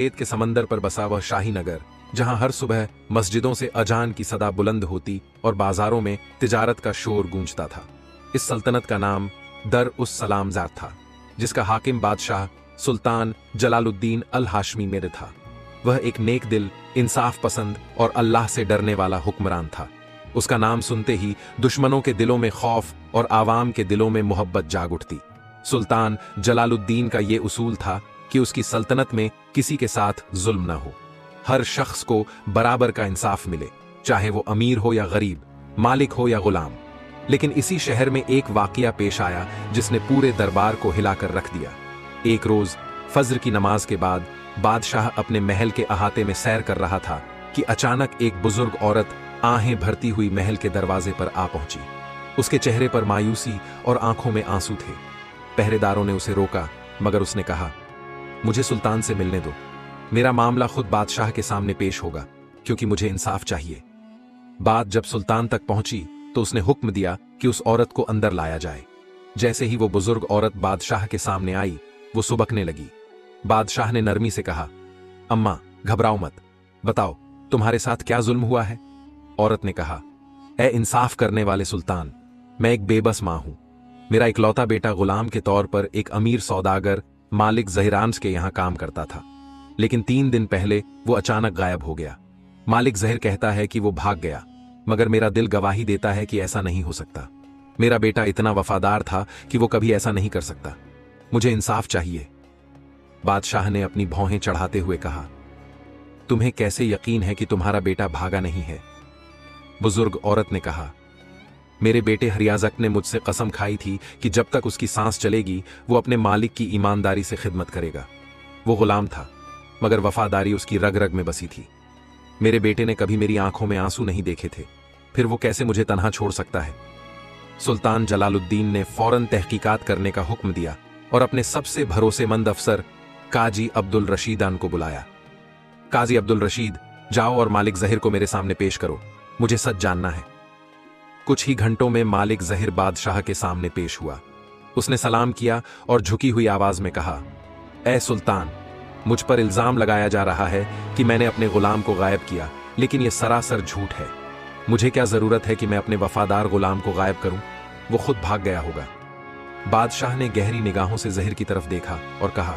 सफेद के समंदर पर बसा वह शाही नगर, जहां हर सुबह मस्जिदों से अजान की सदा बुलंद होती और बाजारों में तिजारत का शोर गूंजता था। इस सल्तनत का नाम दर उस सलामजार था, जिसका हाकिम बादशाह सुल्तान जलालुद्दीन अल हाशमी मेरे था। वह एक नेक दिल, इंसाफ पसंद और अल्लाह से डरने वाला हुक्मरान था। उसका नाम सुनते ही दुश्मनों के दिलों में खौफ और आवाम के दिलों में मोहब्बत जाग उठती। सुल्तान जलालुद्दीन का ये उसूल था कि उसकी सल्तनत में किसी के साथ जुल्म न हो, हर शख्स को बराबर का इंसाफ मिले, चाहे वो अमीर हो या गरीब, मालिक हो या गुलाम। लेकिन इसी शहर में एक वाकया पेश आया जिसने पूरे दरबार को हिलाकर रख दिया। एक रोज फज्र की नमाज के बाद बादशाह अपने महल के अहाते में सैर कर रहा था कि अचानक एक बुजुर्ग औरत आहें भरती हुई महल के दरवाजे पर आ पहुंची। उसके चेहरे पर मायूसी और आंखों में आंसू थे। पहरेदारों ने उसे रोका, मगर उसने कहा, मुझे सुल्तान से मिलने दो। मेरा मामला खुद बादशाह के सामने पेश होगा, क्योंकि मुझे इंसाफ चाहिए। बात जब सुल्तान तक पहुंची तो उसने हुक्म दिया कि उस औरत को अंदर लाया जाए। जैसे ही वो बुजुर्ग औरत बादशाह के सामने आई, वो सुबकने लगी। बादशाह ने नरमी से कहा, अम्मा घबराओ मत, बताओ तुम्हारे साथ क्या जुल्म हुआ है। औरत ने कहा, ए इंसाफ करने वाले सुल्तान, मैं एक बेबस मां हूं। मेरा इकलौता बेटा गुलाम के तौर पर एक अमीर सौदागर मालिक जहीरान्स के यहां काम करता था, लेकिन 3 दिन पहले वो अचानक गायब हो गया। मालिक जहिर कहता है कि वो भाग गया, मगर मेरा दिल गवाही देता है कि ऐसा नहीं हो सकता। मेरा बेटा इतना वफादार था कि वो कभी ऐसा नहीं कर सकता। मुझे इंसाफ चाहिए। बादशाह ने अपनी भौहें चढ़ाते हुए कहा, तुम्हें कैसे यकीन है कि तुम्हारा बेटा भागा नहीं है। बुजुर्ग औरत ने कहा, मेरे बेटे हरियाजक ने मुझसे कसम खाई थी कि जब तक उसकी सांस चलेगी वो अपने मालिक की ईमानदारी से खिदमत करेगा। वो गुलाम था, मगर वफादारी उसकी रग रग में बसी थी। मेरे बेटे ने कभी मेरी आंखों में आंसू नहीं देखे थे, फिर वो कैसे मुझे तन्हा छोड़ सकता है। सुल्तान जलालुद्दीन ने फौरन तहकीकात करने का हुक्म दिया और अपने सबसे भरोसेमंद अफसर काजी अब्दुल रशीदान को बुलाया। काजी अब्दुल रशीद, जाओ और मालिक जहिर को मेरे सामने पेश करो, मुझे सच जानना है। कुछ ही घंटों में मालिक जहिर बादशाह के सामने पेश हुआ। उसने सलाम किया और झुकी हुई आवाज में कहा, ए सुल्तान, मुझ पर इल्जाम लगाया जा रहा है कि मैंने अपने गुलाम को गायब किया, लेकिन यह सरासर झूठ है। मुझे क्या जरूरत है कि मैं अपने वफादार गुलाम को गायब करूं? वो खुद भाग गया होगा। बादशाह ने गहरी निगाहों से जहिर की तरफ देखा और कहा,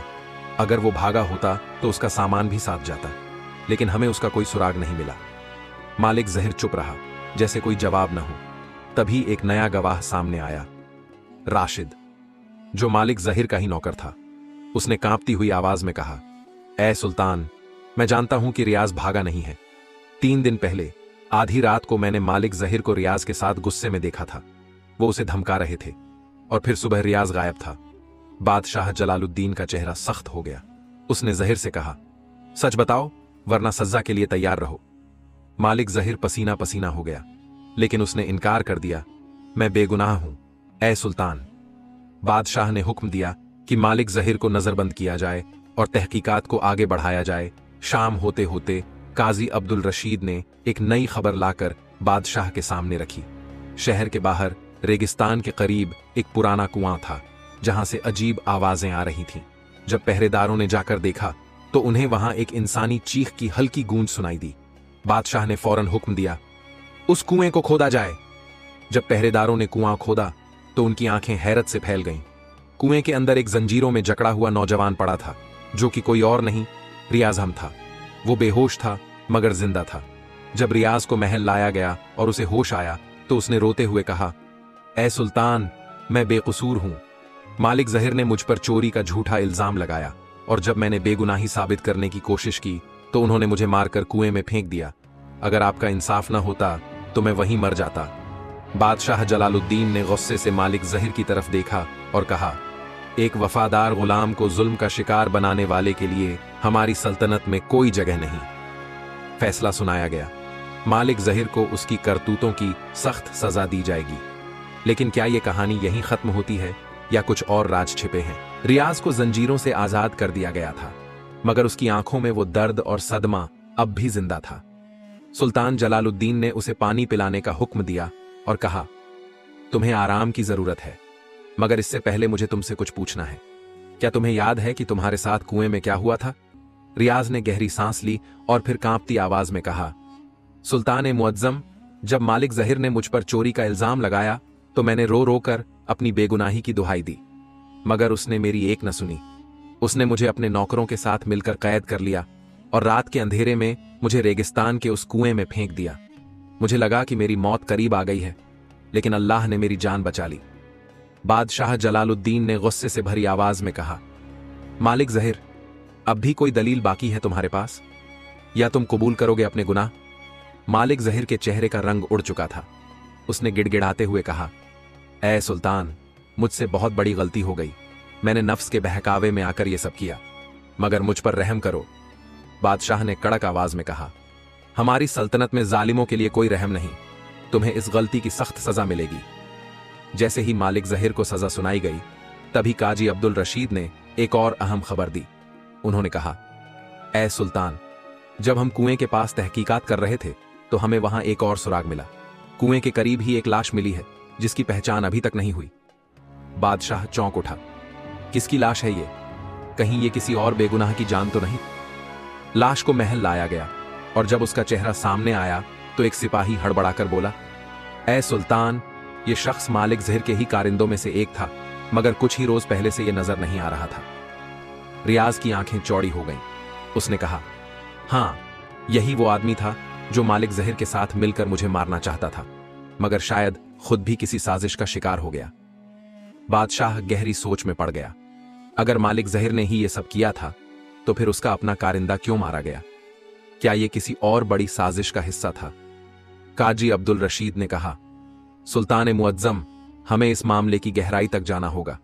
अगर वो भागा होता तो उसका सामान भी साथ जाता, लेकिन हमें उसका कोई सुराग नहीं मिला। मालिक जहिर चुप रहा, जैसे कोई जवाब न हो। तभी एक नया गवाह सामने आया, राशिद, जो मालिक जहिर का ही नौकर था। उसने कांपती हुई आवाज में कहा, ए सुल्तान, मैं जानता हूं कि रियाज भागा नहीं है। 3 दिन पहले आधी रात को मैंने मालिक जहिर को रियाज के साथ गुस्से में देखा था। वो उसे धमका रहे थे और फिर सुबह रियाज गायब था। बादशाह जलालुद्दीन का चेहरा सख्त हो गया। उसने जहिर से कहा, सच बताओ, वरना सज्जा के लिए तैयार रहो। मालिक जहिर पसीना पसीना हो गया, लेकिन उसने इनकार कर दिया, मैं बेगुनाह हूं, ए सुल्तान। बादशाह ने हुक्म दिया कि मालिक जहिर को नजरबंद किया जाए और तहकीकात को आगे बढ़ाया जाए। शाम होते होते काजी अब्दुल रशीद ने एक नई खबर लाकर बादशाह के सामने रखी। शहर के बाहर रेगिस्तान के करीब एक पुराना कुआं था, जहां से अजीब आवाजें आ रही थीं। जब पहरेदारों ने जाकर देखा तो उन्हें वहां एक इंसानी चीख की हल्की गूंज सुनाई दी। बादशाह ने फौरन हुक्म दिया, उस कुएं को खोदा जाए। जब पहरेदारों ने कुआं खोदा तो उनकी आंखें हैरत से फैल गईं। कुएं के अंदर एक जंजीरों में जकड़ा हुआ नौजवान पड़ा था, जो कि कोई और नहीं, रियाज हम था। वो बेहोश था मगर जिंदा था। जब रियाज को महल लाया गया और उसे होश आया तो उसने रोते हुए कहा, ए सुल्तान, मैं बेकसूर हूं। मालिक जहिर ने मुझ पर चोरी का झूठा इल्जाम लगाया और जब मैंने बेगुनाही साबित करने की कोशिश की तो उन्होंने मुझे मारकर कुएं में फेंक दिया। अगर आपका इंसाफ न होता तो मैं वहीं मर जाता। बादशाह जलालुद्दीन ने गुस्से से मालिक जहिर की तरफ देखा और कहा, एक वफादार गुलाम को जुल्म का शिकार बनाने वाले के लिए हमारी सल्तनत में कोई जगह नहीं। फैसला सुनाया गया, मालिक जहिर को उसकी करतूतों की सख्त सजा दी जाएगी। लेकिन क्या यह कहानी यहीं खत्म होती है या कुछ और राज छिपे हैं? रियाज को जंजीरों से आजाद कर दिया गया था, मगर उसकी आंखों में वो दर्द और सदमा अब भी जिंदा था। सुल्तान जलालुद्दीन ने उसे पानी पिलाने का हुक्म दिया और कहा, तुम्हें आराम की जरूरत है, मगर इससे पहले मुझे तुमसे कुछ पूछना है। क्या तुम्हें याद है कि तुम्हारे साथ कुएं में क्या हुआ था? रियाज ने गहरी सांस ली और फिर कांपती आवाज में कहा, सुल्तान मुअज्जम, जब मालिक जहिर ने मुझ पर चोरी का इल्जाम लगाया तो मैंने रो रो कर अपनी बेगुनाही की दुहाई दी, मगर उसने मेरी एक न सुनी। उसने मुझे अपने नौकरों के साथ मिलकर कैद कर लिया और रात के अंधेरे में मुझे रेगिस्तान के उस कुएं में फेंक दिया। मुझे लगा कि मेरी मौत करीब आ गई है, लेकिन अल्लाह ने मेरी जान बचा ली। बादशाह जलालुद्दीन ने गुस्से से भरी आवाज में कहा, मालिक जहिर, अब भी कोई दलील बाकी है तुम्हारे पास, या तुम कबूल करोगे अपने गुनाह? मालिक जहिर के चेहरे का रंग उड़ चुका था। उसने गिड़गिड़ाते हुए कहा, ऐ सुल्तान, मुझसे बहुत बड़ी गलती हो गई। मैंने नफ्स के बहकावे में आकर यह सब किया, मगर मुझ पर रहम करो। बादशाह ने कड़क आवाज में कहा, हमारी सल्तनत में जालिमों के लिए कोई रहम नहीं। तुम्हें इस गलती की सख्त सजा मिलेगी। जैसे ही मालिक जहिर को सजा सुनाई गई, तभी काजी अब्दुल रशीद ने एक और अहम खबर दी। उन्होंने कहा, ऐ सुल्तान, जब हम कुएं के पास तहकीकात कर रहे थे तो हमें वहां एक और सुराग मिला। कुएं के करीब ही एक लाश मिली है जिसकी पहचान अभी तक नहीं हुई। बादशाह चौंक उठा। किसकी लाश है ये? कहीं ये किसी और बेगुनाह की जान तो नहीं? लाश को महल लाया गया और जब उसका चेहरा सामने आया तो एक सिपाही हड़बड़ाकर बोला, ऐ सुल्तान, ये शख्स मालिक जहिर के ही कारिंदों में से एक था, मगर कुछ ही रोज पहले से यह नजर नहीं आ रहा था। रियाज की आंखें चौड़ी हो गईं। उसने कहा, हां, यही वो आदमी था जो मालिक जहिर के साथ मिलकर मुझे मारना चाहता था, मगर शायद खुद भी किसी साजिश का शिकार हो गया। बादशाह गहरी सोच में पड़ गया। अगर मालिक जहिर ने ही यह सब किया था तो फिर उसका अपना कारिंदा क्यों मारा गया? क्या यह किसी और बड़ी साजिश का हिस्सा था? काजी अब्दुल रशीद ने कहा, सुल्तान मुअज्जम, हमें इस मामले की गहराई तक जाना होगा।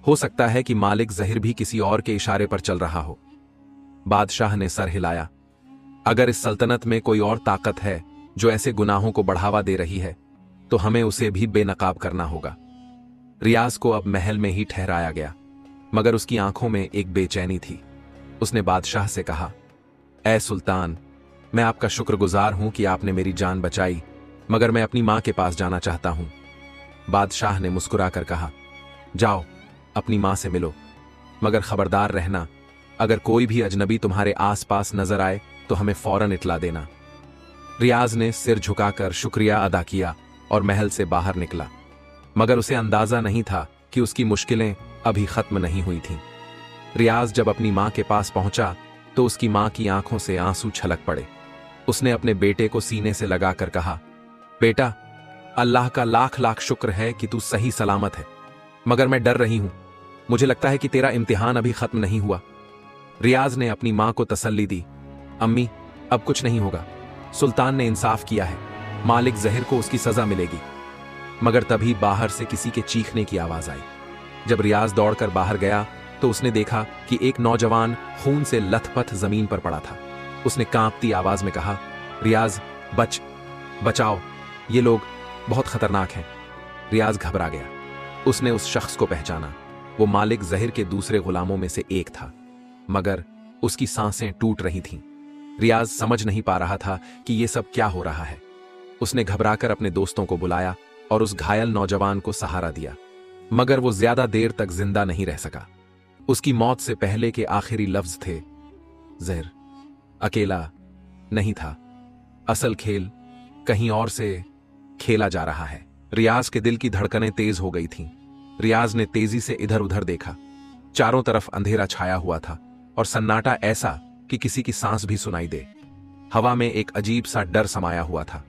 हो सकता है कि मालिक जहिर भी किसी और के इशारे पर चल रहा हो। बादशाह ने सर हिलाया। अगर इस सल्तनत में कोई और ताकत है जो ऐसे गुनाहों को बढ़ावा दे रही है तो हमें उसे भी बेनकाब करना होगा। रियाज को अब महल में ही ठहराया गया, मगर उसकी आंखों में एक बेचैनी थी। उसने बादशाह से कहा, ऐ सुल्तान, मैं आपका शुक्रगुजार हूं कि आपने मेरी जान बचाई, मगर मैं अपनी मां के पास जाना चाहता हूं। बादशाह ने मुस्कुराकर कहा, जाओ, अपनी मां से मिलो, मगर खबरदार रहना, अगर कोई भी अजनबी तुम्हारे आसपास नजर आए तो हमें फौरन इतला देना। रियाज ने सिर झुकाकर शुक्रिया अदा किया और महल से बाहर निकला, मगर उसे अंदाजा नहीं था कि उसकी मुश्किलें अभी खत्म नहीं हुई थीं। रियाज जब अपनी मां के पास पहुंचा तो उसकी मां की आंखों से आंसू छलक पड़े। उसने अपने बेटे को सीने से लगाकर कहा, बेटा, अल्लाह का लाख लाख शुक्र है कि तू सही सलामत है, मगर मैं डर रही हूं। मुझे लगता है कि तेरा इम्तिहान अभी खत्म नहीं हुआ। रियाज ने अपनी मां को तसल्ली दी, अम्मी, अब कुछ नहीं होगा। सुल्तान ने इंसाफ किया है, मालिक जहिर को उसकी सजा मिलेगी। मगर तभी बाहर से किसी के चीखने की आवाज आई। जब रियाज दौड़कर बाहर गया तो उसने देखा कि एक नौजवान खून से लथपथ जमीन पर पड़ा था। उसने कांपती आवाज में कहा, रियाज, बचाओ, ये लोग बहुत खतरनाक हैं। रियाज घबरा गया। उसने उस शख्स को पहचाना। वो मालिक जहिर के दूसरे गुलामों में से एक था, मगर उसकी सांसें टूट रही थीं। रियाज समझ नहीं पा रहा था कि यह सब क्या हो रहा है। उसने घबराकर अपने दोस्तों को बुलाया और उस घायल नौजवान को सहारा दिया, मगर वो ज्यादा देर तक जिंदा नहीं रह सका। उसकी मौत से पहले के आखिरी लफ्ज थे, जहिर अकेला नहीं था, असल खेल कहीं और से खेला जा रहा है। रियाज के दिल की धड़कनें तेज हो गई थीं। रियाज ने तेजी से इधर उधर देखा। चारों तरफ अंधेरा छाया हुआ था और सन्नाटा ऐसा कि किसी की सांस भी सुनाई दे। हवा में एक अजीब सा डर समाया हुआ था।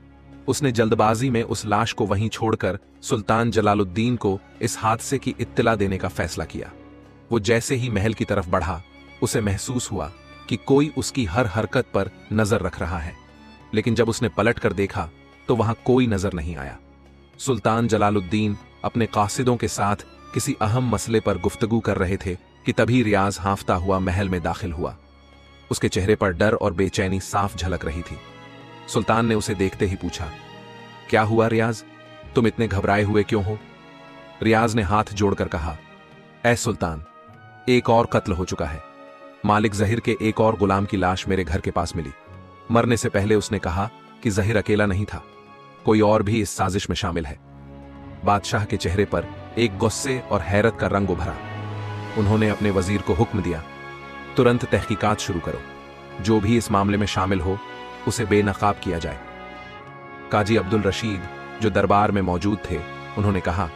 उसने जल्दबाजी में उस लाश को वहीं छोड़कर सुल्तान जलालुद्दीन को इस हादसे की इत्तला देने का फैसला किया। वो जैसे ही महल की तरफ बढ़ा, उसे महसूस हुआ कि कोई उसकी हर हरकत पर नजर रख रहा है, लेकिन जब उसने पलट कर देखा तो वहां कोई नजर नहीं आया। सुल्तान जलालुद्दीन अपने कासिदों के साथ किसी अहम मसले पर गुफ्तगू कर रहे थे कि तभी रियाज हांफता हुआ महल में दाखिल हुआ। उसके चेहरे पर डर और बेचैनी साफ झलक रही थी। सुल्तान ने उसे देखते ही पूछा, क्या हुआ रियाज, तुम इतने घबराए हुए क्यों हो? रियाज ने हाथ जोड़कर कहा, ऐ सुल्तान, एक और कत्ल हो चुका है। मालिक जहिर के एक और गुलाम की लाश मेरे घर के पास मिली। मरने से पहले उसने कहा कि जहिर अकेला नहीं था, कोई और भी इस साजिश में शामिल है। बादशाह के चेहरे पर एक गुस्से और हैरत का रंग उभरा। उन्होंने अपने वजीर को हुक्म दिया, तुरंत तहकीकात शुरू करो। जो भी इस मामले में शामिल हो उसे बेनकाब किया जाए। काजी अब्दुल रशीद जो दरबार में मौजूद थे, उन्होंने कहा,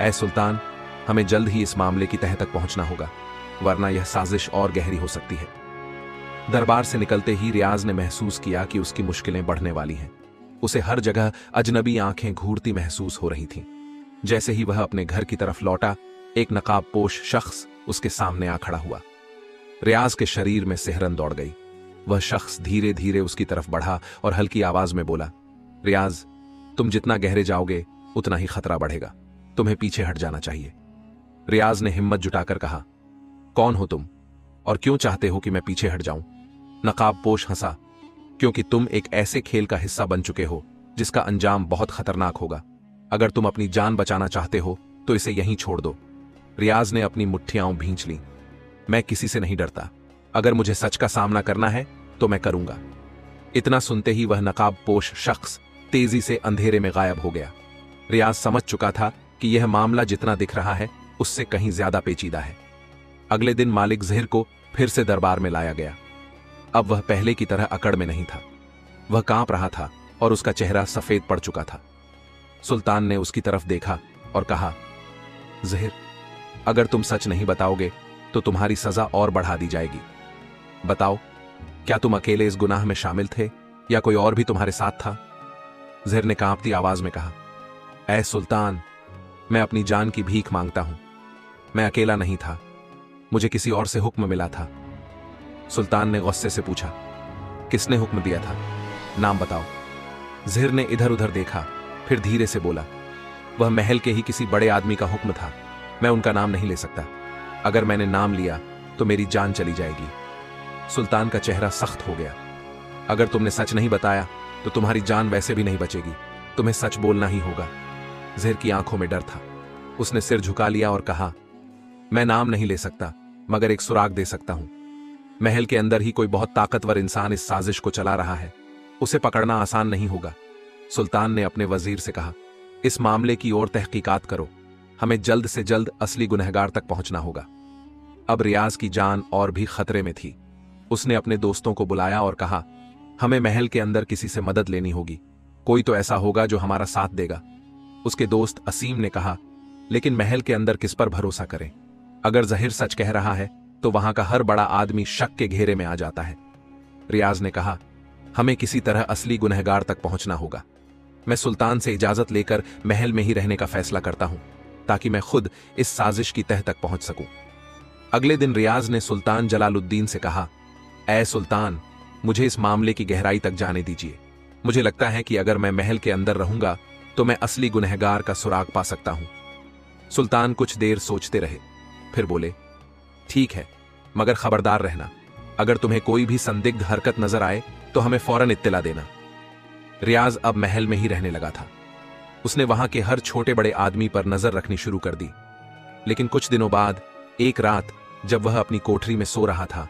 ऐ सुल्तान, हमें जल्द ही इस मामले की तह तक पहुंचना होगा, वरना यह साजिश और गहरी हो सकती है। दरबार से निकलते ही रियाज ने महसूस किया कि उसकी मुश्किलें बढ़ने वाली हैं। उसे हर जगह अजनबी आंखें घूरती महसूस हो रही थीं। जैसे ही वह अपने घर की तरफ लौटा, एक नकाबपोश शख्स उसके सामने आ खड़ा हुआ। रियाज के शरीर में सिहरन दौड़ गई। वह शख्स धीरे धीरे उसकी तरफ बढ़ा और हल्की आवाज में बोला, रियाज, तुम जितना गहरे जाओगे उतना ही खतरा बढ़ेगा, तुम्हें पीछे हट जाना चाहिए। रियाज ने हिम्मत जुटाकर कहा, कौन हो तुम और क्यों चाहते हो कि मैं पीछे हट जाऊं? नकाबपोश हंसा, क्योंकि तुम एक ऐसे खेल का हिस्सा बन चुके हो जिसका अंजाम बहुत खतरनाक होगा। अगर तुम अपनी जान बचाना चाहते हो तो इसे यहीं छोड़ दो। रियाज ने अपनी मुट्ठियां भींच लीं। मैं किसी से नहीं डरता, अगर मुझे सच का सामना करना है तो मैं करूंगा। इतना सुनते ही वह नकाबपोश शख्स तेजी से अंधेरे में गायब हो गया। रियाज समझ चुका था कि यह मामला जितना दिख रहा है उससे कहीं ज्यादा पेचीदा है। अगले दिन मालिक ज़हिर को फिर से दरबार में लाया गया। अब वह पहले की तरह अकड़ में नहीं था। वह कांप रहा था और उसका चेहरा सफेद पड़ चुका था। सुल्तान ने उसकी तरफ देखा और कहा, ज़हिर, अगर तुम सच नहीं बताओगे तो तुम्हारी सजा और बढ़ा दी जाएगी। बताओ, क्या तुम अकेले इस गुनाह में शामिल थे या कोई और भी तुम्हारे साथ था? ज़हिर ने कांपती आवाज में कहा, ऐ सुल्तान, मैं अपनी जान की भीख मांगता हूं। मैं अकेला नहीं था, मुझे किसी और से हुक्म मिला था। सुल्तान ने गुस्से से पूछा, किसने हुक्म दिया था? नाम बताओ। ज़हिर ने इधर उधर देखा, फिर धीरे से बोला, वह महल के ही किसी बड़े आदमी का हुक्म था। मैं उनका नाम नहीं ले सकता। अगर मैंने नाम लिया तो मेरी जान चली जाएगी। सुल्तान का चेहरा सख्त हो गया। अगर तुमने सच नहीं बताया तो तुम्हारी जान वैसे भी नहीं बचेगी। तुम्हें सच बोलना ही होगा। ज़हिर की आंखों में डर था। उसने सिर झुका लिया और कहा, मैं नाम नहीं ले सकता, मगर एक सुराग दे सकता हूं। महल के अंदर ही कोई बहुत ताकतवर इंसान इस साजिश को चला रहा है। उसे पकड़ना आसान नहीं होगा। सुल्तान ने अपने वजीर से कहा, इस मामले की ओर तहकीकात करो। हमें जल्द से जल्द असली गुनहगार तक पहुंचना होगा। अब रियाज की जान और भी खतरे में थी। उसने अपने दोस्तों को बुलाया और कहा, हमें महल के अंदर किसी से मदद लेनी होगी। कोई तो ऐसा होगा जो हमारा साथ देगा। उसके दोस्त असीम ने कहा, लेकिन महल के अंदर किस पर भरोसा करें? अगर ज़हिर सच कह रहा है तो वहां का हर बड़ा आदमी शक के घेरे में आ जाता है। रियाज ने कहा, हमें किसी तरह असली गुनहगार तक पहुंचना होगा। मैं सुल्तान से इजाजत लेकर महल में ही रहने का फैसला करता हूं, ताकि मैं खुद इस साजिश की तह तक पहुंच सकूं। अगले दिन रियाज ने सुल्तान जलालुद्दीन से कहा, ऐ सुल्तान, मुझे इस मामले की गहराई तक जाने दीजिए। मुझे लगता है कि अगर मैं महल के अंदर रहूंगा तो मैं असली गुनहगार का सुराग पा सकता हूं। सुल्तान कुछ देर सोचते रहे, फिर बोले, ठीक है, मगर खबरदार रहना। अगर तुम्हें कोई भी संदिग्ध हरकत नजर आए तो हमें फौरन इत्तिला देना। रियाज अब महल में ही रहने लगा था। उसने वहां के हर छोटे बड़े आदमी पर नजर रखनी शुरू कर दी। लेकिन कुछ दिनों बाद एक रात जब वह अपनी कोठरी में सो रहा था,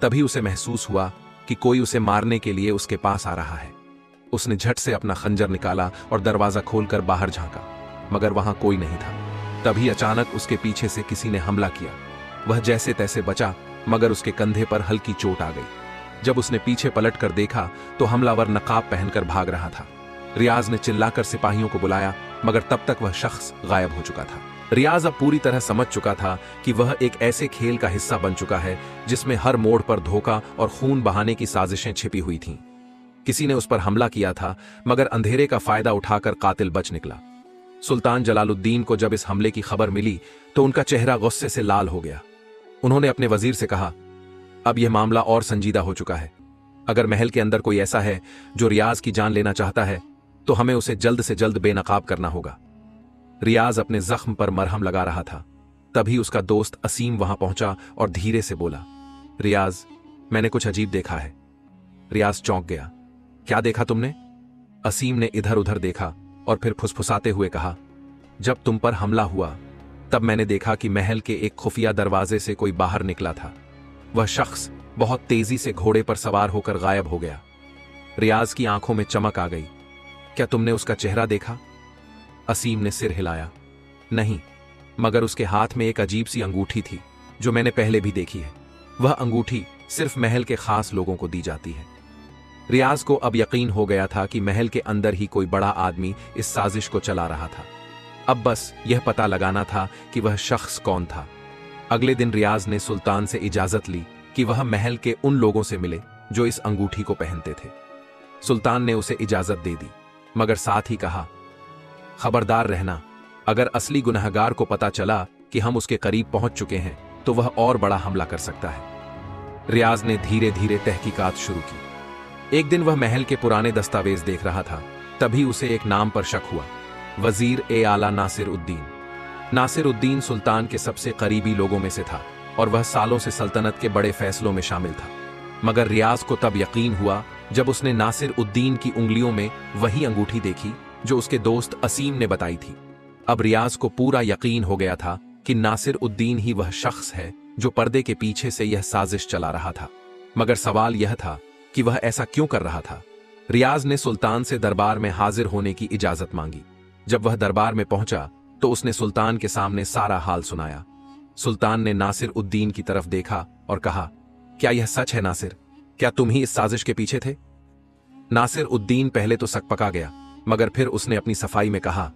तभी उसे महसूस हुआ कि कोई उसे मारने के लिए उसके पास आ रहा है। उसने झट से अपना खंजर निकाला और दरवाजा खोलकर बाहर झांका, मगर वहां कोई नहीं था। तभी अचानक उसके पीछे से किसी ने हमला किया। वह जैसे तैसे बचा, मगर उसके कंधे पर हल्की चोट आ गई। जब उसने पीछे पलटकर देखा तो हमलावर नकाब पहनकर भाग रहा था। रियाज ने चिल्लाकर सिपाहियों को बुलाया, मगर तब तक वह शख्स गायब हो चुका था। रियाज अब पूरी तरह समझ चुका था कि वह एक ऐसे खेल का हिस्सा बन चुका है जिसमें हर मोड़ पर धोखा और खून बहाने की साजिशें छिपी हुई थीं। किसी ने उस पर हमला किया था, मगर अंधेरे का फायदा उठाकर कातिल बच निकला। सुल्तान जलालुद्दीन को जब इस हमले की खबर मिली तो उनका चेहरा गुस्से से लाल हो गया। उन्होंने अपने वजीर से कहा, अब यह मामला और संजीदा हो चुका है। अगर महल के अंदर कोई ऐसा है जो रियाज की जान लेना चाहता है तो हमें उसे जल्द से जल्द बेनकाब करना होगा। रियाज अपने जख्म पर मरहम लगा रहा था। तभी उसका दोस्त असीम वहां पहुंचा और धीरे से बोला, रियाज, मैंने कुछ अजीब देखा है। रियाज चौंक गया। क्या देखा तुमने? असीम ने इधर उधर देखा और फिर फुसफुसाते हुए कहा, जब तुम पर हमला हुआ तब मैंने देखा कि महल के एक खुफिया दरवाजे से कोई बाहर निकला था। वह शख्स बहुत तेजी से घोड़े पर सवार होकर गायब हो गया। रियाज की आंखों में चमक आ गई। क्या तुमने उसका चेहरा देखा? असीम ने सिर हिलाया। नहीं, मगर उसके हाथ में एक अजीब सी अंगूठी थी जो मैंने पहले भी देखी है। वह अंगूठी सिर्फ महल के खास लोगों को दी जाती है। रियाज को अब यकीन हो गया था कि महल के अंदर ही कोई बड़ा आदमी इस साजिश को चला रहा था। अब बस यह पता लगाना था कि वह शख्स कौन था। अगले दिन रियाज ने सुल्तान से इजाजत ली कि वह महल के उन लोगों से मिले जो इस अंगूठी को पहनते थे। सुल्तान ने उसे इजाजत दे दी, मगर साथ ही कहा, खबरदार रहना, अगर असली गुनहगार को पता चला कि हम उसके करीब पहुंच चुके हैं तो वह और बड़ा हमला कर सकता है। रियाज ने धीरे धीरे तहकीकात शुरू की। एक दिन वह महल के पुराने दस्तावेज देख रहा था, तभी उसे एक नाम पर शक हुआ, वजीर ए आला नासिर उद्दीन। नासिर उद्दीन सुल्तान के सबसे करीबी लोगों में से था और वह सालों से सल्तनत के बड़े फैसलों में शामिल था। मगर रियाज को तब यकीन हुआ जब उसने नासिर उद्दीन की उंगलियों में वही अंगूठी देखी जो उसके दोस्त असीम ने बताई थी। अब रियाज को पूरा यकीन हो गया था कि नासिर उद्दीन ही वह शख्स है जो पर्दे के पीछे से यह साजिश चला रहा था। मगर सवाल यह था कि वह ऐसा क्यों कर रहा था। रियाज ने सुल्तान से दरबार में हाजिर होने की इजाजत मांगी। जब वह दरबार में पहुंचा तो उसने सुल्तान के सामने सारा हाल सुनाया। सुल्तान ने नासिर उद्दीन की तरफ देखा और कहा, क्या यह सच है नासिर? क्या तुम ही इस साजिश के पीछे थे? नासिर उद्दीन पहले तो सकपका गया, मगर फिर उसने अपनी सफाई में कहा,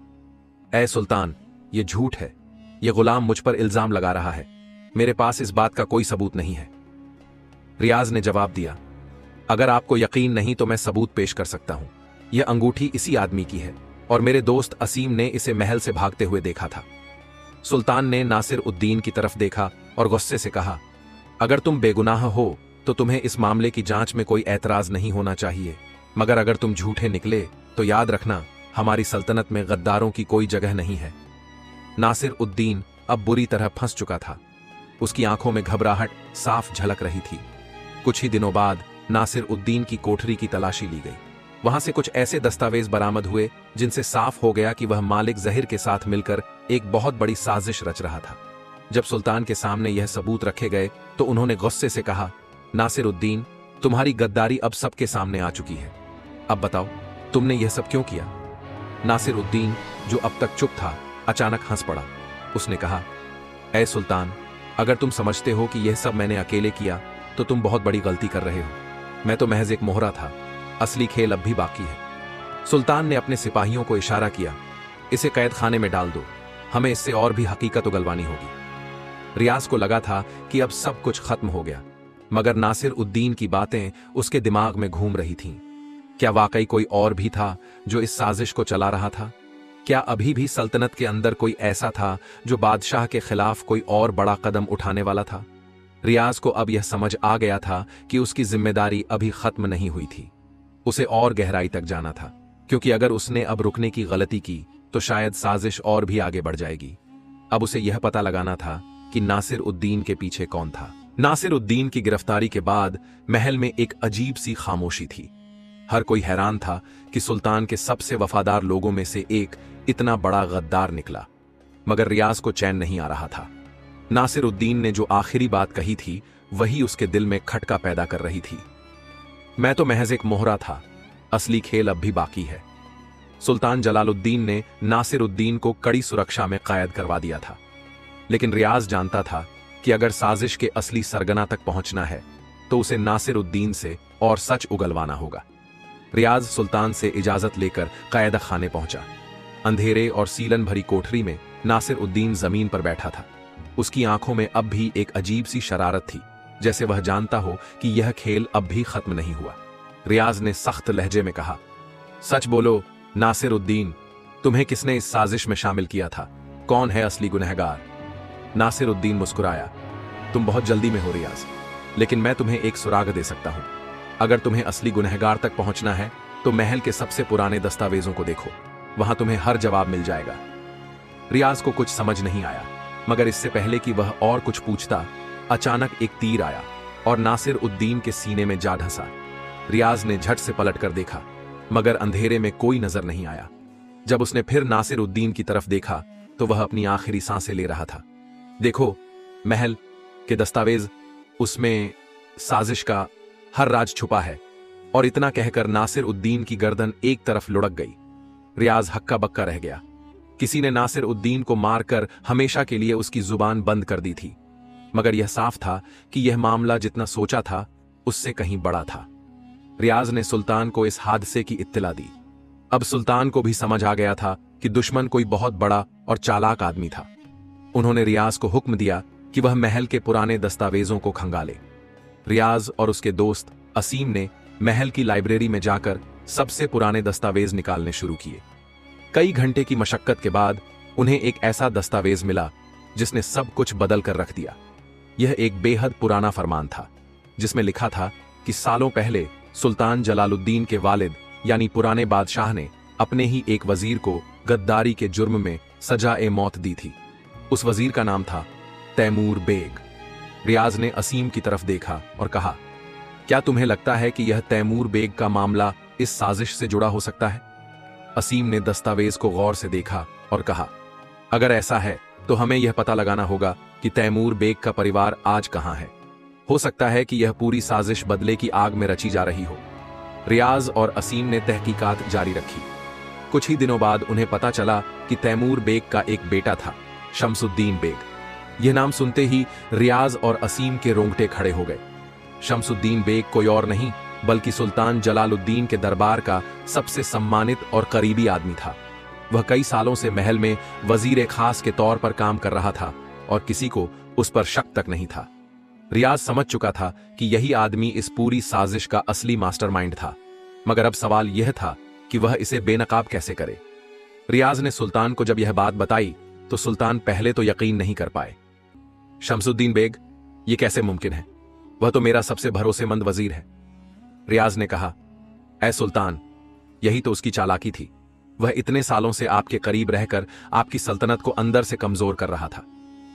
ऐ सुल्तान, यह झूठ है। यह गुलाम मुझ पर इल्जाम लगा रहा है। मेरे पास इस बात का कोई सबूत नहीं है। रियाज ने जवाब दिया, अगर आपको यकीन नहीं तो मैं सबूत पेश कर सकता हूं। यह अंगूठी इसी आदमी की है और मेरे दोस्त असीम ने इसे महल से भागते हुए देखा था। सुल्तान ने नासिर उद्दीन की तरफ देखा और गुस्से से कहा, अगर तुम बेगुनाह हो तो तुम्हें इस मामले की जांच में कोई ऐतराज नहीं होना चाहिए, मगर अगर तुम झूठे निकले तो याद रखना, हमारी सल्तनत में गद्दारों की कोई जगह नहीं है। नासिर उद्दीन अब बुरी तरह फंस चुका था। उसकी आंखों में घबराहट साफ झलक रही थी। कुछ ही दिनों बाद नासिर उद्दीन की कोठरी की तलाशी ली गई। वहां से कुछ ऐसे दस्तावेज बरामद हुए जिनसे साफ हो गया कि वह मालिक जहिर के साथ मिलकर एक बहुत बड़ी साजिश रच रहा था। जब सुल्तान के सामने यह सबूत रखे गए तो उन्होंने गुस्से से कहा, नासिर उद्दीन, तुम्हारी गद्दारी अब सबके सामने आ चुकी है। अब बताओ, तुमने यह सब क्यों किया? नासिर उद्दीन, जो अब तक चुप था, अचानक हंस पड़ा। उसने कहा, ऐ सुल्तान, अगर तुम समझते हो कि यह सब मैंने अकेले किया तो तुम बहुत बड़ी गलती कर रहे हो। मैं तो महज एक मोहरा था, असली खेल अब भी बाकी है। सुल्तान ने अपने सिपाहियों को इशारा किया, इसे कैद खाने में डाल दो, हमें इससे और भी हकीकत उगलवानी होगी। रियाज को लगा था कि अब सब कुछ खत्म हो गया, मगर नासिर उद्दीन की बातें उसके दिमाग में घूम रही थीं। क्या वाकई कोई और भी था जो इस साजिश को चला रहा था? क्या अभी भी सल्तनत के अंदर कोई ऐसा था जो बादशाह के खिलाफ कोई और बड़ा कदम उठाने वाला था? रियाज को अब यह समझ आ गया था कि उसकी जिम्मेदारी अभी खत्म नहीं हुई थी। उसे और गहराई तक जाना था, क्योंकि अगर उसने अब रुकने की गलती की तो शायद साजिश और भी आगे बढ़ जाएगी। अब उसे यह पता लगाना था कि नासिर उद्दीन के पीछे कौन था। नासिर उद्दीन की गिरफ्तारी के बाद महल में एक अजीब सी खामोशी थी। हर कोई हैरान था कि सुल्तान के सबसे वफादार लोगों में से एक इतना बड़ा गद्दार निकला। मगर रियाज को चैन नहीं आ रहा था। नासिर उद्दीन ने जो आखिरी बात कही थी वही उसके दिल में खटका पैदा कर रही थी। मैं तो महज एक मोहरा था, असली खेल अब भी बाकी है। सुल्तान जलालुद्दीन ने नासिर उद्दीन को कड़ी सुरक्षा में कैद करवा दिया था, लेकिन रियाज जानता था कि अगर साजिश के असली सरगना तक पहुंचना है तो उसे नासिर उद्दीन से और सच उगलवाना होगा। रियाज सुल्तान से इजाजत लेकर कैद खाने पहुंचा। अंधेरे और सीलन भरी कोठरी में नासिर उद्दीन जमीन पर बैठा था। उसकी आंखों में अब भी एक अजीब सी शरारत थी, जैसे वह जानता हो कि यह खेल अब भी खत्म नहीं हुआ। रियाज ने सख्त लहजे में कहा, सच बोलो नासिर उद्दीन, तुम्हें किसने इस साजिश में शामिल किया था? कौन है असली गुनहगार? नासिर उद्दीन मुस्कुराया, तुम बहुत जल्दी में हो रियाज, लेकिन मैं तुम्हें एक सुराग दे सकता हूं। अगर तुम्हें असली गुनहगार तक पहुंचना है तो महल के सबसे पुराने दस्तावेजों को देखो, वहां तुम्हें हर जवाब मिल जाएगा। रियाज को कुछ समझ नहीं आया, मगर इससे पहले कि वह और कुछ पूछता, अचानक एक तीर आया और नासिर उद्दीन के सीने में जा ढसा। रियाज ने झट से पलट कर देखा, मगर अंधेरे में कोई नजर नहीं आया। जब उसने फिर नासिर उद्दीन की तरफ देखा तो वह अपनी आखिरी सांसें ले रहा था। देखो, महल के दस्तावेज, उसमें साजिश का हर राज छुपा है। और इतना कहकर नासिर उद्दीन की गर्दन एक तरफ लुढ़क गई। रियाज हक्का बक्का रह गया। किसी ने नासिर उद्दीन को मारकर हमेशा के लिए उसकी जुबान बंद कर दी थी। मगर यह साफ था कि यह मामला जितना सोचा था उससे कहीं बड़ा था। रियाज ने सुल्तान को इस हादसे की इत्तला दी। अब सुल्तान को भी समझ आ गया था कि दुश्मन कोई बहुत बड़ा और चालाक आदमी था। उन्होंने रियाज को हुक्म दिया कि वह महल के पुराने दस्तावेजों को खंगाले। रियाज और उसके दोस्त असीम ने महल की लाइब्रेरी में जाकर सबसे पुराने दस्तावेज निकालने शुरू किए। कई घंटे की मशक्कत के बाद उन्हें एक ऐसा दस्तावेज मिला जिसने सब कुछ बदल कर रख दिया। यह एक बेहद पुराना फरमान था जिसमें लिखा था कि सालों पहले सुल्तान जलालुद्दीन के वालिद यानी पुराने बादशाह ने अपने ही एक वजीर को गद्दारी के जुर्म में सजा-ए मौत दी थी। उस वजीर का नाम था तैमूर बेग। रियाज ने असीम की तरफ देखा और कहा, क्या तुम्हें लगता है कि यह तैमूर बेग का मामला इस साजिश से जुड़ा हो सकता है? असीम ने दस्तावेज को गौर से देखा और कहा, अगर ऐसा है तो हमें यह पता लगाना होगा कि तैमूर बेग का परिवार आज कहां है। हो सकता है कि यह पूरी साजिश बदले की आग में रची जा रही हो। रियाज और असीम ने तहकीकात जारी रखी। कुछ ही दिनों बाद उन्हें पता चला कि तैमूर बेग का एक बेटा था, शमसुद्दीन बेग। यह नाम सुनते ही रियाज और असीम के रोंगटे खड़े हो गए। शमसुद्दीन बेग कोई और नहीं बल्कि सुल्तान जलालुद्दीन के दरबार का सबसे सम्मानित और करीबी आदमी था। वह कई सालों से महल में वजीर खास के तौर पर काम कर रहा था और किसी को उस पर शक तक नहीं था। रियाज समझ चुका था कि यही आदमी इस पूरी साजिश का असली मास्टरमाइंड था, मगर अब सवाल यह था कि वह इसे बेनकाब कैसे करे। रियाज ने सुल्तान को जब यह बात बताई तो सुल्तान पहले तो यकीन नहीं कर पाए। शमसुद्दीन बेग, यह कैसे मुमकिन है? वह तो मेरा सबसे भरोसेमंद वजीर है। रियाज ने कहा, ऐ सुल्तान, यही तो उसकी चालाकी थी। वह इतने सालों से आपके करीब रहकर आपकी सल्तनत को अंदर से कमजोर कर रहा था।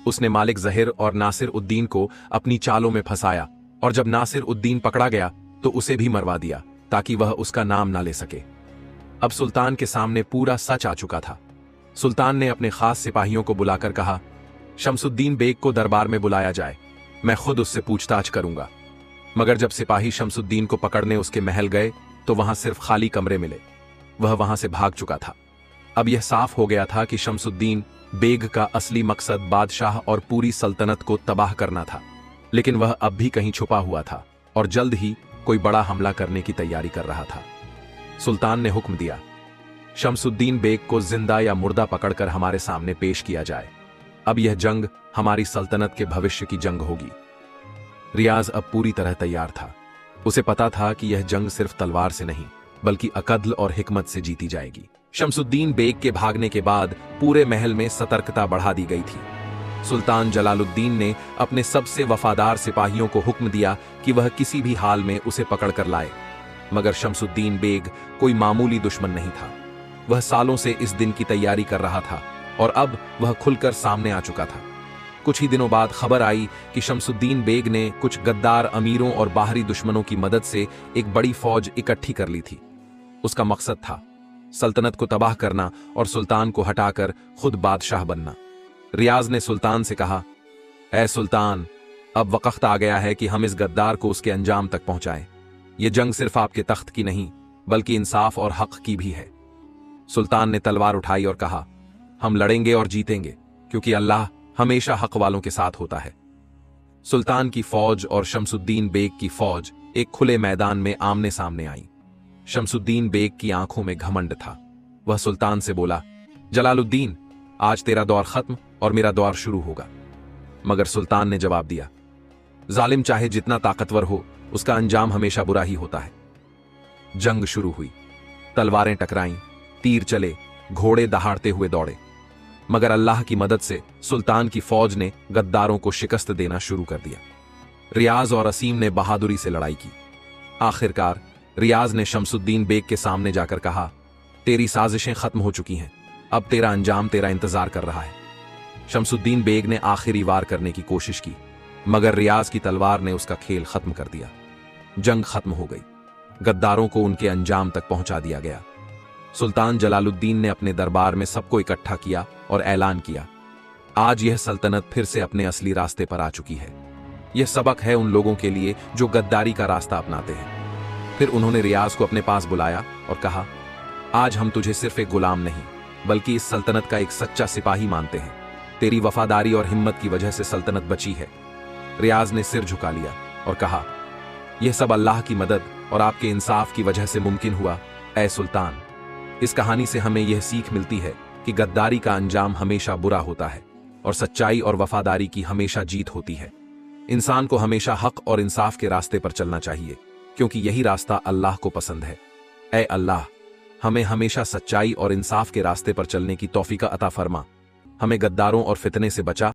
उसने मालिक जहिर और नासिर उद्दीन को अपनी चालों में फंसाया और जब नासिर उद्दीन पकड़ा गया तो उसे भी मरवा दिया ताकि वह उसका नाम ना ले सके। अब सुल्तान के सामने पूरा सच आ चुका था। सुल्तान ने अपने खास सिपाहियों को बुलाकर कहा, शमसुद्दीन बेग को दरबार में बुलाया जाए, मैं खुद उससे पूछताछ करूंगा। मगर जब सिपाही शमसुद्दीन को पकड़ने उसके महल गए तो वहां सिर्फ खाली कमरे मिले। वह वहां से भाग चुका था। अब यह साफ हो गया था कि शमसुद्दीन बेग का असली मकसद बादशाह और पूरी सल्तनत को तबाह करना था, लेकिन वह अब भी कहीं छुपा हुआ था और जल्द ही कोई बड़ा हमला करने की तैयारी कर रहा था। सुल्तान ने हुक्म दिया, शमसुद्दीन बेग को जिंदा या मुर्दा पकड़कर हमारे सामने पेश किया जाए। अब यह जंग हमारी सल्तनत के भविष्य की जंग होगी। रियाज अब पूरी तरह तैयार था। उसे पता था कि यह जंग सिर्फ तलवार से नहीं बल्कि अकद्ल और हिकमत से जीती जाएगी। शमसुद्दीन बेग के भागने के बाद पूरे महल में सतर्कता बढ़ा दी गई थी। सुल्तान जलालुद्दीन ने अपने सबसे वफादार सिपाहियों को हुक्म दिया कि वह किसी भी हाल में उसे पकड़कर लाए। मगर शमसुद्दीन बेग कोई मामूली दुश्मन नहीं था। वह सालों से इस दिन की तैयारी कर रहा था और अब वह खुलकर सामने आ चुका था। कुछ ही दिनों बाद खबर आई कि शमसुद्दीन बेग ने कुछ गद्दार अमीरों और बाहरी दुश्मनों की मदद से एक बड़ी फौज इकट्ठी कर ली थी। उसका मकसद था सल्तनत को तबाह करना और सुल्तान को हटाकर खुद बादशाह बनना। रियाज ने सुल्तान से कहा, ऐ सुल्तान, अब वक्त आ गया है कि हम इस गद्दार को उसके अंजाम तक पहुंचाएं। यह जंग सिर्फ आपके तख्त की नहीं बल्कि इंसाफ और हक की भी है। सुल्तान ने तलवार उठाई और कहा, हम लड़ेंगे और जीतेंगे क्योंकि अल्लाह हमेशा हक वालों के साथ होता है। सुल्तान की फौज और शमसुद्दीन बेग की फौज एक खुले मैदान में आमने सामने आई। शमसुद्दीन बेग की आंखों में घमंड था। वह सुल्तान से बोला, जलालुद्दीन, आज तेरा दौर खत्म और मेरा दौर शुरू होगा। मगर सुल्तान ने जवाब दिया, जालिम चाहे जितना ताकतवर हो उसका अंजाम हमेशा बुरा ही होता है। जंग शुरू हुई। तलवारें टकराईं, तीर चले, घोड़े दहाड़ते हुए दौड़े, मगर अल्लाह की मदद से सुल्तान की फौज ने गद्दारों को शिकस्त देना शुरू कर दिया। रियाज और असीम ने बहादुरी से लड़ाई की। आखिरकार रियाज ने शमसुद्दीन बेग के सामने जाकर कहा, तेरी साजिशें खत्म हो चुकी हैं, अब तेरा अंजाम तेरा इंतजार कर रहा है। शमसुद्दीन बेग ने आखिरी वार करने की कोशिश की, मगर रियाज की तलवार ने उसका खेल खत्म कर दिया। जंग खत्म हो गई। गद्दारों को उनके अंजाम तक पहुंचा दिया गया। सुल्तान जलालुद्दीन ने अपने दरबार में सबको इकट्ठा किया और ऐलान किया, आज यह सल्तनत फिर से अपने असली रास्ते पर आ चुकी है। यह सबक है उन लोगों के लिए जो गद्दारी का रास्ता अपनाते हैं। फिर उन्होंने रियाज को अपने पास बुलाया और कहा, आज हम तुझे सिर्फ एक गुलाम नहीं बल्कि इस सल्तनत का एक सच्चा सिपाही मानते हैं। तेरी वफादारी और हिम्मत की वजह से सल्तनत बची है। रियाज ने सिर झुका लिया और कहा, यह सब अल्लाह की मदद और आपके इंसाफ की वजह से मुमकिन हुआ, ए सुल्तान। इस कहानी से हमें यह सीख मिलती है कि गद्दारी का अंजाम हमेशा बुरा होता है और सच्चाई और वफादारी की हमेशा जीत होती है। इंसान को हमेशा हक और इंसाफ के रास्ते पर चलना चाहिए, क्योंकि यही रास्ता अल्लाह को पसंद है। ए अल्लाह, हमें हमेशा सच्चाई और इंसाफ के रास्ते पर चलने की तौफीक अता फरमा। हमें गद्दारों और फितने से बचा